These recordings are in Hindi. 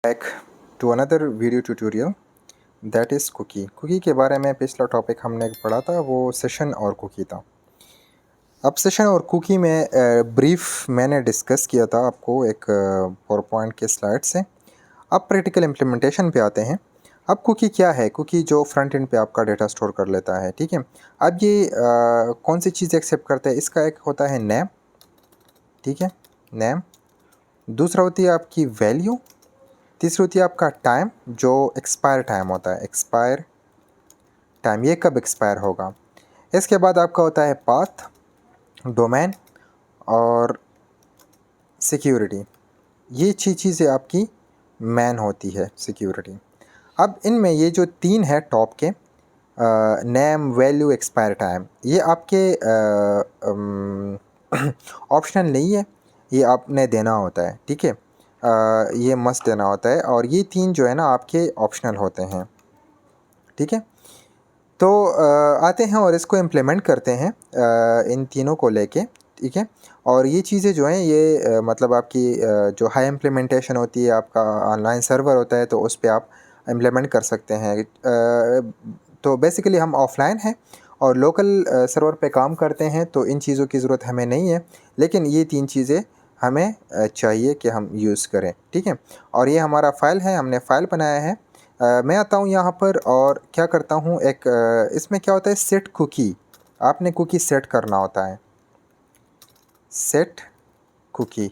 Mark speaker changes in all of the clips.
Speaker 1: Back to another video tutorial that is cookie के बारे में पिछला टॉपिक हमने पढ़ा था वो सेशन और कुकी था। अब सेशन और कुकी में ब्रीफ मैंने डिस्कस किया था आपको एक पावर पॉइंट के स्लाइड से। अब प्रैक्टिकल इम्प्लीमेंटेशन पे आते हैं। अब कुकी क्या है? कुकी जो फ्रंट एंड पे आपका डेटा स्टोर कर लेता है, ठीक है। अब ये कौन सी चीज़ एक्सेप्ट करता है? इसका एक होता है नेम, ठीक है, नेम। दूसरा होती है आपकी वैल्यू। तीसरी होती है आपका टाइम, जो एक्सपायर टाइम होता है, एक्सपायर टाइम, ये कब एक्सपायर होगा। इसके बाद आपका होता है पाथ, डोमेन और सिक्योरिटी। ये चीज़ें आपकी मैन होती है सिक्योरिटी। अब इनमें ये जो तीन है टॉप के, नेम, वैल्यू, एक्सपायर टाइम, ये आपके ऑप्शनल नहीं है, ये आपने देना होता है, ठीक है। ये मस्ट देना होता है और ये तीन जो है ना आपके ऑप्शनल होते हैं, ठीक है। तो आते हैं और इसको इम्प्लीमेंट करते हैं इन तीनों को लेके, ठीक है। और ये चीज़ें जो हैं ये मतलब आपकी जो हाई इम्प्लीमेंटेशन होती है, आपका ऑनलाइन सर्वर होता है तो उस पे आप इम्प्लीमेंट कर सकते हैं। तो बेसिकली हम ऑफलाइन हैं और लोकल सर्वर पे काम करते हैं, तो इन चीज़ों की ज़रूरत हमें नहीं है, लेकिन ये तीन चीज़ें हमें चाहिए कि हम यूज़ करें, ठीक है। और ये हमारा फ़ाइल है, हमने फ़ाइल बनाया है। मैं आता हूँ यहाँ पर और क्या करता हूँ, एक इसमें क्या होता है, सेट कुकी। आपने कुकी सेट करना होता है, सेट कुकी,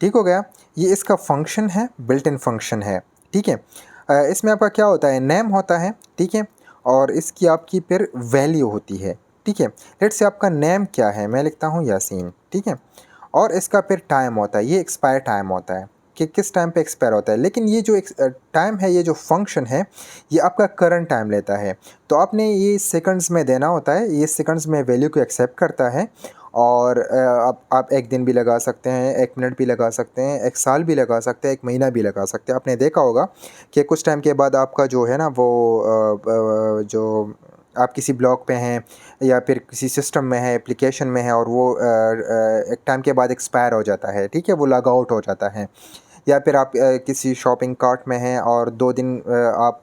Speaker 1: ठीक हो गया। ये इसका फंक्शन है, बिल्ट इन फंक्शन है, ठीक है। इसमें आपका क्या होता है, नेम होता है, ठीक है, और इसकी आपकी फिर वैल्यू होती है, ठीक है। लेट्स से आपका नेम क्या है, मैं लिखता हूँ यासीन, ठीक है। और इसका फिर टाइम होता है, ये एक्सपायर टाइम होता है कि किस टाइम पे एक्सपायर होता है। लेकिन ये जो टाइम है, ये जो फंक्शन है, ये आपका करंट टाइम लेता है। तो आपने ये सेकंड्स में देना होता है, ये सेकंड्स में वैल्यू को एक्सेप्ट करता है। और आप एक दिन भी लगा सकते हैं, एक मिनट भी लगा सकते हैं, एक साल भी लगा सकते हैं, एक महीना भी लगा सकते हैं। आपने देखा होगा कि कुछ टाइम के बाद आपका जो है ना वो जो आप किसी ब्लॉग पे हैं या फिर किसी सिस्टम में है, एप्लीकेशन में है, और वो एक टाइम के बाद एक्सपायर हो जाता है, ठीक है, वो लॉग आउट हो जाता है। या फिर आप किसी शॉपिंग कार्ट में हैं और 2 दिन आप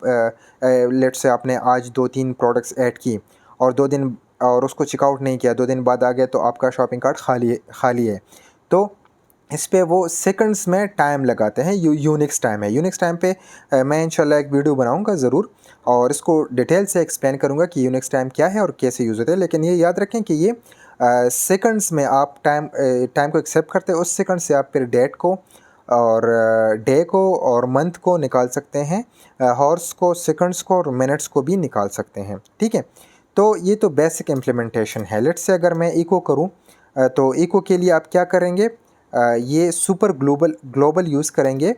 Speaker 1: लेट्स से आपने आज 2-3 प्रोडक्ट्स ऐड की और 2 दिन और उसको चेकआउट नहीं किया, 2 दिन बाद आ गया तो आपका शॉपिंग कार्ट खाली है। तो इस पे वो सेकंड्स में टाइम लगाते हैं, यूनिक्स टाइम है। यूनिक्स टाइम पे मैं इंशाल्लाह एक वीडियो बनाऊंगा ज़रूर और इसको डिटेल से एक्सप्लेन करूंगा कि यूनिक्स टाइम क्या है और कैसे यूज़ होता है। लेकिन ये याद रखें कि ये सेकंड्स में आप टाइम को एक्सेप्ट करते हैं, उस सेकंड से आप फिर डेट को और डे को और मंथ को निकाल सकते हैं, हॉर्स को, सेकंड्स को और मिनट्स को भी निकाल सकते हैं, ठीक है। तो ये तो बेसिक इम्प्लीमेंटेशन है। लेट्स से अगर मैं इको करूँ, तो इको के लिए आप क्या करेंगे, ये सुपर ग्लोबल यूज़ करेंगे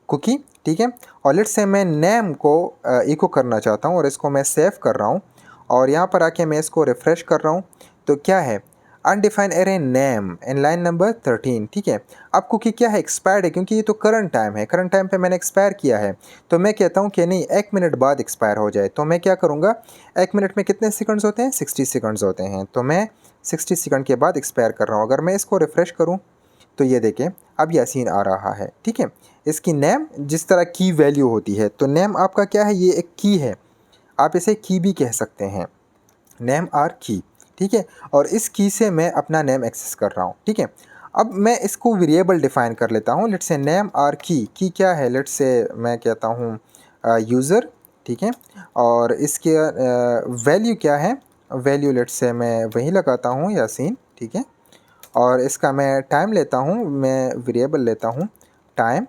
Speaker 1: कुकी, ठीक है। और लेट्स से मैं नेम को इको करना चाहता हूँ और इसको मैं सेव कर रहा हूँ और यहाँ पर आके मैं इसको रिफ़्रेश कर रहा हूँ, तो क्या है, undefined array name in line number 13, ठीक है। अब कुकी क्या है, एक्सपायर्ड है, क्योंकि ये तो करंट टाइम है, करंट टाइम पे मैंने एक्सपायर किया है। तो मैं कहता हूँ कि नहीं, 1 मिनट बाद एक्सपायर हो जाए। तो मैं क्या करूँगा, 1 मिनट में कितने सेकंड्स होते हैं, 60 सेकंड्स होते हैं, तो मैं 60 सेकंड के बाद एक्सपायर कर रहा हूँ। अगर मैं इसको रिफ़्रेश करूँ तो ये देखें अब यासीन आ रहा है, ठीक है। इसकी नेम जिस तरह की वैल्यू होती है, तो नेम आपका क्या है, ये एक की है, आप इसे की भी कह सकते हैं, नेम आर की, ठीक है। और इस की से मैं अपना नेम एक्सेस कर रहा हूँ, ठीक है। अब मैं इसको वेरिएबल डिफाइन कर लेता हूँ। लेट्स से नेम आर की क्या है, लेट्स से मैं कहता हूँ यूज़र, ठीक है। और इसके वैल्यू क्या है, वैल्यू लेट्स से मैं वही लगाता हूँ यासीन, ठीक है। और इसका मैं टाइम लेता हूँ, मैं वेरिएबल लेता हूँ टाइम,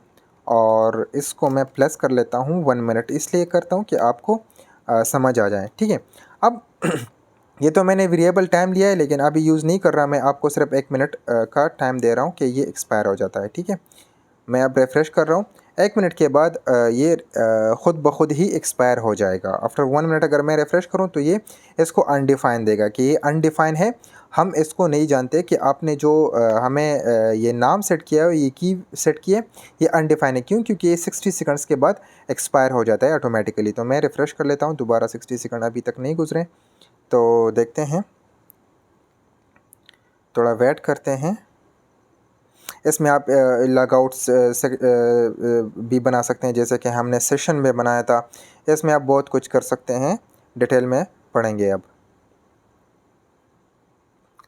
Speaker 1: और इसको मैं प्लस कर लेता हूँ 1 मिनट, इसलिए करता हूँ कि आपको समझ आ जाए, ठीक है। अब ये तो मैंने वेरिएबल टाइम लिया है, लेकिन अभी यूज़ नहीं कर रहा, मैं आपको सिर्फ 1 मिनट का टाइम दे रहा हूँ कि ये एक्सपायर हो जाता है, ठीक है। मैं अब रिफ़्रेश कर रहा हूँ, 1 मिनट के बाद ये ख़ुद ब खुद ही एक्सपायर हो जाएगा। आफ्टर 1 मिनट अगर मैं रिफ़्रेश करूँ तो ये इसको अनडिफ़ाइन देगा कि ये अनडिफ़ाइन है, हम इसको नहीं जानते कि आपने जो हमें ये नाम सेट किया है, ये की सेट की है, ये अनडिफ़ाइन है। क्यों? क्योंकि ये 60 सेकंड्स के बाद एक्सपायर हो जाता है ऑटोमेटिकली। तो मैं रिफ़्रेश कर लेता हूँ, दोबारा 60 सेकंड अभी तक नहीं गुज़रे, तो देखते हैं, थोड़ा वेट करते हैं। इसमें आप लॉगआउट्स से भी बना सकते हैं, जैसे कि हमने सेशन में बनाया था। इसमें आप बहुत कुछ कर सकते हैं, डिटेल में पढ़ेंगे अब।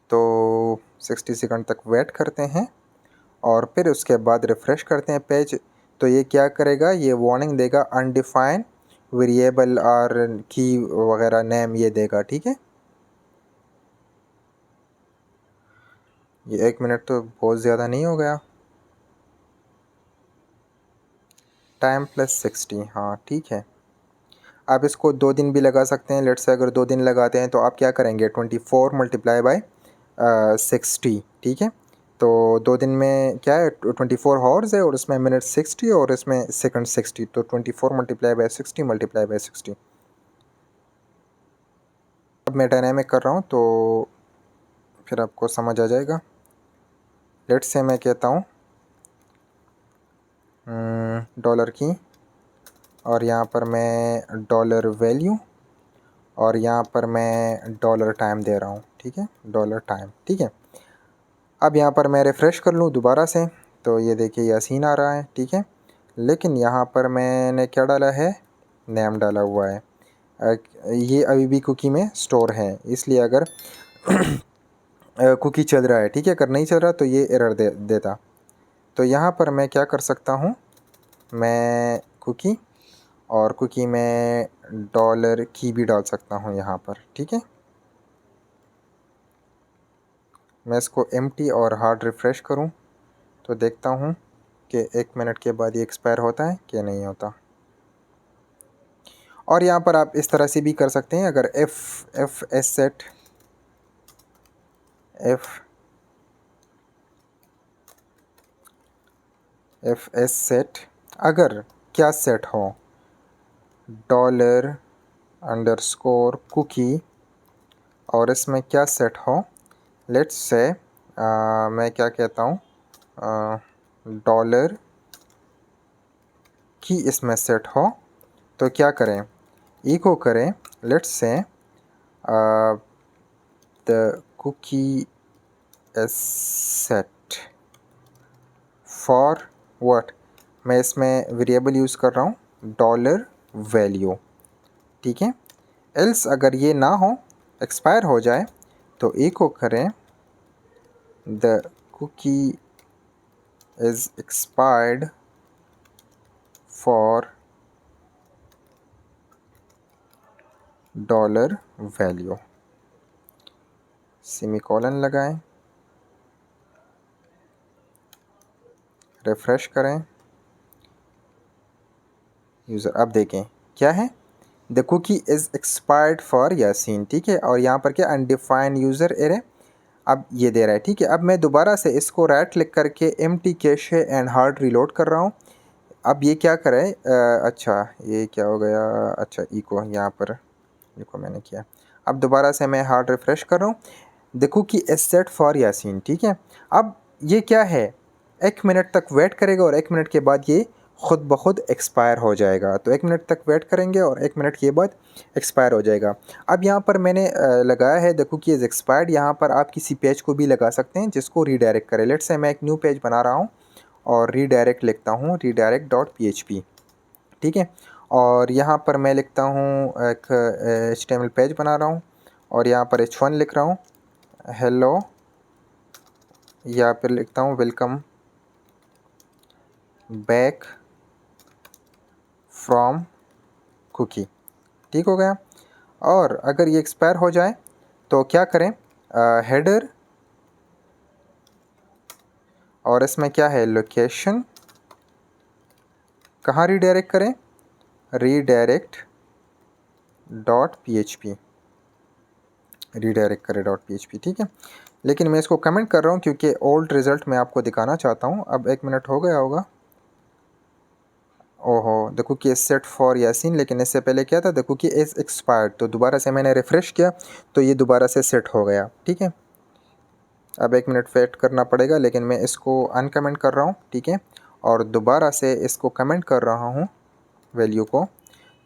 Speaker 1: तो 60 सेकंड तक वेट करते हैं और फिर उसके बाद रिफ़्रेश करते हैं पेज। तो ये क्या करेगा, ये वार्निंग देगा अनडिफाइन वेरिएबल और की वगैरह नेम ये देगा, ठीक है। ये 1 मिनट तो बहुत ज़्यादा नहीं हो गया। टाइम प्लस 60, हाँ ठीक है। आप इसको 2 दिन भी लगा सकते हैं। लेट्स से अगर 2 दिन लगाते हैं तो आप क्या करेंगे, 24 मल्टीप्लाई बाय 60, ठीक है। तो 2 दिन में क्या है, 24 हॉर्स है और इसमें मिनट 60 और इसमें सेकंड 60, तो 24 मल्टीप्लाई बाय 60 मल्टीप्लाई बाय 60। अब मैं डायनामिक कर रहा हूँ तो फिर आपको समझ आ जाएगा। लेट्स से मैं कहता हूँ डॉलर की, और यहाँ पर मैं डॉलर वैल्यू, और यहाँ पर मैं डॉलर टाइम दे रहा हूँ, ठीक है, डॉलर टाइम, ठीक है। अब यहाँ पर मैं रिफ़्रेश कर लूँ दोबारा से, तो ये देखिए यासीन आ रहा है, ठीक है। लेकिन यहाँ पर मैंने क्या डाला है, नेम डाला हुआ है। ये अभी भी कुकी में स्टोर है, इसलिए अगर कुकी चल रहा है, ठीक है, अगर नहीं चल रहा तो ये एरर देता। तो यहाँ पर मैं क्या कर सकता हूँ, मैं कुकी और कुकी में डॉलर की भी डाल सकता हूँ यहाँ पर, ठीक है। मैं इसको एम्प्टी और हार्ड रिफ़्रेश करूँ तो देखता हूँ कि 1 मिनट के बाद ये एक्सपायर होता है कि नहीं होता। और यहाँ पर आप इस तरह से भी कर सकते हैं, अगर F S set F S set, अगर क्या सेट हो, डॉलर अंडरस्कोर कुकी, और इसमें क्या सेट हो, लेट्स से मैं क्या कहता हूँ, डॉलर की इसमें सेट हो, तो क्या करें, इको करें, let's say the cookie is set for what, मैं इसमें वेरिएबल यूज़ कर रहा हूँ डॉलर वैल्यू, ठीक है। एल्स अगर ये ना हो, एक्सपायर हो जाए, तो इको करें the cookie is expired for dollar value, semicolon लगाएं, रिफ़्रेश करें यूज़र। अब देखें क्या है, the cookie is expired for Yasin, ठीक है। और यहाँ पर क्या, अनडिफाइंड यूज़र एरे, अब ये दे रहा है, ठीक है। अब मैं दोबारा से इसको राइट क्लिक करके empty cache and hard reload कर रहा हूँ। अब ये क्या करे, अच्छा ये क्या हो गया, अच्छा इको, यहाँ पर इको मैंने किया। अब दोबारा से मैं हार्ड रिफ़्रेश कर रहा हूँ, देखो कि इज सेट फॉर यासीन, ठीक है। अब ये क्या है, 1 मिनट तक वेट करेगा और 1 मिनट के बाद ये ख़ुद ब खुद एक्सपायर हो जाएगा। तो 1 मिनट तक वेट करेंगे और 1 मिनट के बाद एक्सपायर हो जाएगा। अब यहाँ पर मैंने लगाया है द कुकी इज़ एक्सपायर्ड। यहाँ पर आप किसी पेज को भी लगा सकते हैं जिसको रीडायरेक्ट करे। लेट्स से मैं एक न्यू पेज बना रहा हूँ और रीडायरेक्ट लिखता हूँ, रीडायरेक्ट डॉट PHP, ठीक है। और यहाँ पर मैं लिखता हूँ एक HTML पेज बना रहा हूँ और यहाँ पर H1 लिख रहा हूँ हेलो, या फिर लिखता हूँ वेलकम बैक फ्रॉम कुकी, ठीक हो गया। और अगर ये एक्सपायर हो जाए तो क्या करें, हेडर, और इसमें क्या है, लोकेशन, कहाँ रीडायरेक्ट करें, रीडायरेक्ट डॉट PHP, रीडायरेक्ट करें डॉट PHP, ठीक है। लेकिन मैं इसको कमेंट कर रहा हूँ क्योंकि ओल्ड रिज़ल्ट मैं आपको दिखाना चाहता हूँ। अब 1 मिनट हो गया होगा, ओहो the cookie is set for Yasin, लेकिन इससे पहले क्या था, द कुकी इज़ एक्सपायर्ड। तो दोबारा से मैंने रिफ़्रेश किया तो ये दोबारा से सेट हो गया, ठीक है। अब 1 मिनट वेट करना पड़ेगा, लेकिन मैं इसको अनकमेंट कर रहा हूँ, ठीक है, और दोबारा से इसको कमेंट कर रहा हूँ वैल्यू को।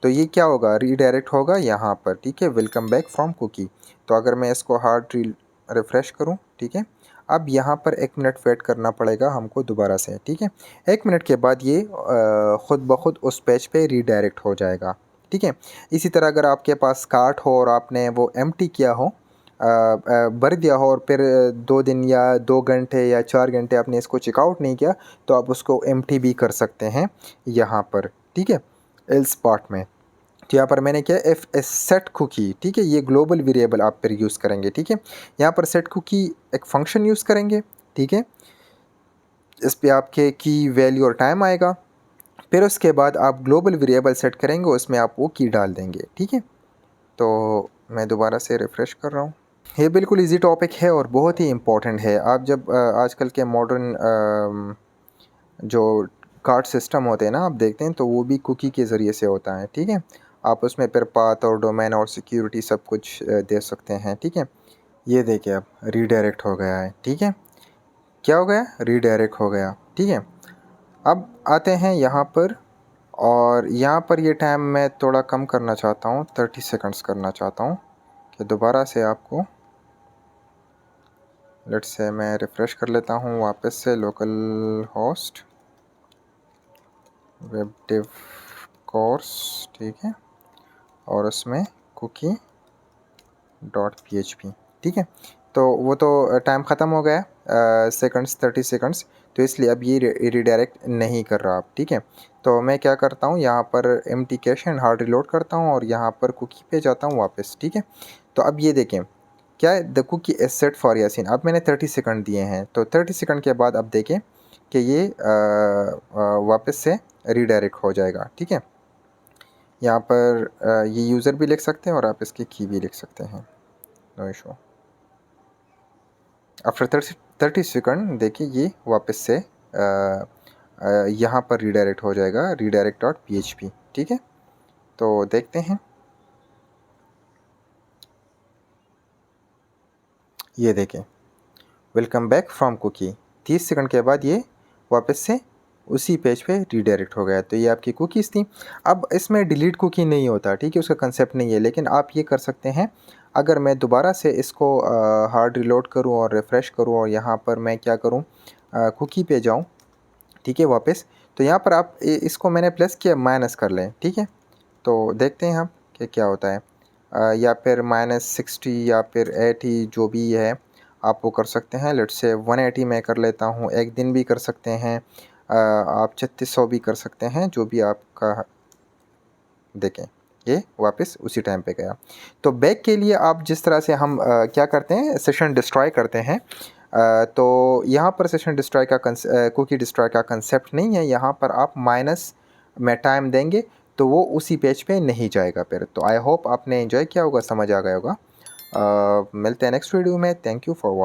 Speaker 1: तो ये क्या होगा, रीडायरेक्ट होगा यहाँ पर, ठीक है, वेलकम बैक फ्रॉम कुकी। तो अगर मैं इसको हार्ड रिफ़्रेश करूँ, ठीक है, अब यहाँ पर 1 मिनट वेट करना पड़ेगा हमको दोबारा से, ठीक है। 1 मिनट के बाद ये ख़ुद ब खुद उस पेज पे रीडायरेक्ट हो जाएगा, ठीक है। इसी तरह अगर आपके पास कार्ट हो और आपने वो एम्प्टी किया हो, भर दिया हो और फिर 2 दिन या 2 घंटे या 4 घंटे आपने इसको चेकआउट नहीं किया, तो आप उसको एम्प्टी भी कर सकते हैं यहाँ पर, ठीक है, एल्स पार्ट में। तो यहाँ पर मैंने क्या एफ एस सेट कुकी, ठीक है, ये ग्लोबल वेरिएबल आप फिर यूज़ करेंगे, ठीक है। यहाँ पर सेट कुकी एक फंक्शन यूज़ करेंगे, ठीक है। इस पे आपके की वैल्यू और टाइम आएगा, फिर उसके बाद आप ग्लोबल वेरिएबल सेट करेंगे, उसमें आप वो की डाल देंगे, ठीक है। तो मैं दोबारा से रिफ़्रेश कर रहा हूँ। ये बिल्कुल इजी टॉपिक है और बहुत ही इम्पोर्टेंट है। आप जब आजकल के मॉडर्न जो कार्ड सिस्टम होते हैं ना, आप देखते हैं तो वो भी कुकी के ज़रिए से होता है, ठीक है। आप उसमें फिर पाथ और डोमेन और सिक्योरिटी सब कुछ दे सकते हैं, ठीक है। ये देखिए अब रीडायरेक्ट हो गया है, ठीक है। क्या हो गया? रीडायरेक्ट हो गया, ठीक है। अब आते हैं यहाँ पर, और यहाँ पर ये टाइम मैं थोड़ा कम करना चाहता हूँ, 30 सेकंड्स करना चाहता हूँ कि दोबारा से आपको, लेट्स से मैं रिफ़्रेश कर लेता हूँ वापस से local host web dev course, ठीक है, और उसमें कुकी डॉट php, ठीक है। तो वो तो टाइम ख़त्म हो गया, सेकंड्स 30 सेकंड्स, तो इसलिए अब ये रीडायरेक्ट नहीं कर रहा आप, ठीक है। तो मैं क्या करता हूँ, यहाँ पर empty cash and hard reload करता हूँ और यहाँ पर कुकी पे जाता हूँ वापस, ठीक है। तो अब ये देखें क्या है, the cookie is set for Yasin. अब मैंने 30 सेकंड दिए हैं, तो 30 सेकंड के बाद अब देखें कि ये वापस से रीडायरेक्ट हो जाएगा, ठीक है। यहाँ पर ये यूज़र भी लिख सकते हैं और आप इसकी की भी लिख सकते हैं, नो इशू। आफ्टर 30 सेकंड देखिए ये वापस से यहाँ पर रीडायरेक्ट हो जाएगा, रीडायरेक्ट डॉट php, ठीक है। तो देखते हैं, ये देखें welcome back from cookie, 30 second के बाद ये वापस से उसी पेज पे रीडायरेक्ट हो गया। तो ये आपकी कुकीज़ थी। अब इसमें डिलीट कुकी नहीं होता, ठीक है, उसका कंसेप्ट नहीं है, लेकिन आप ये कर सकते हैं, अगर मैं दोबारा से इसको हार्ड रिलोड करूं और रिफ़्रेश करूं और यहाँ पर मैं क्या करूं, कुकी पे जाऊं, ठीक है, वापस, तो यहाँ पर आप इसको मैंने प्लस किया, माइनस कर लें, ठीक है। तो देखते हैं हम कि क्या होता है, या फिर -60 या फिर 80 जो भी है आप वो कर सकते हैं। लेट्स से 180 मैं कर लेता हूँ, एक दिन भी कर सकते हैं, आप 3600 भी कर सकते हैं, जो भी आपका। देखें ये वापस उसी टाइम पे गया। तो बैक के लिए आप जिस तरह से हम क्या करते हैं, सेशन डिस्ट्रॉय करते हैं, तो यहाँ पर सेशन डिस्ट्रॉय का कुकी डिस्ट्रॉय का कंसेप्ट नहीं है। यहाँ पर आप माइनस में टाइम देंगे तो वो उसी पेज पे नहीं जाएगा फिर। तो आई होप आपने एंजॉय किया होगा, समझ आ गया होगा। मिलते हैं नेक्स्ट वीडियो में। Thank you for watching.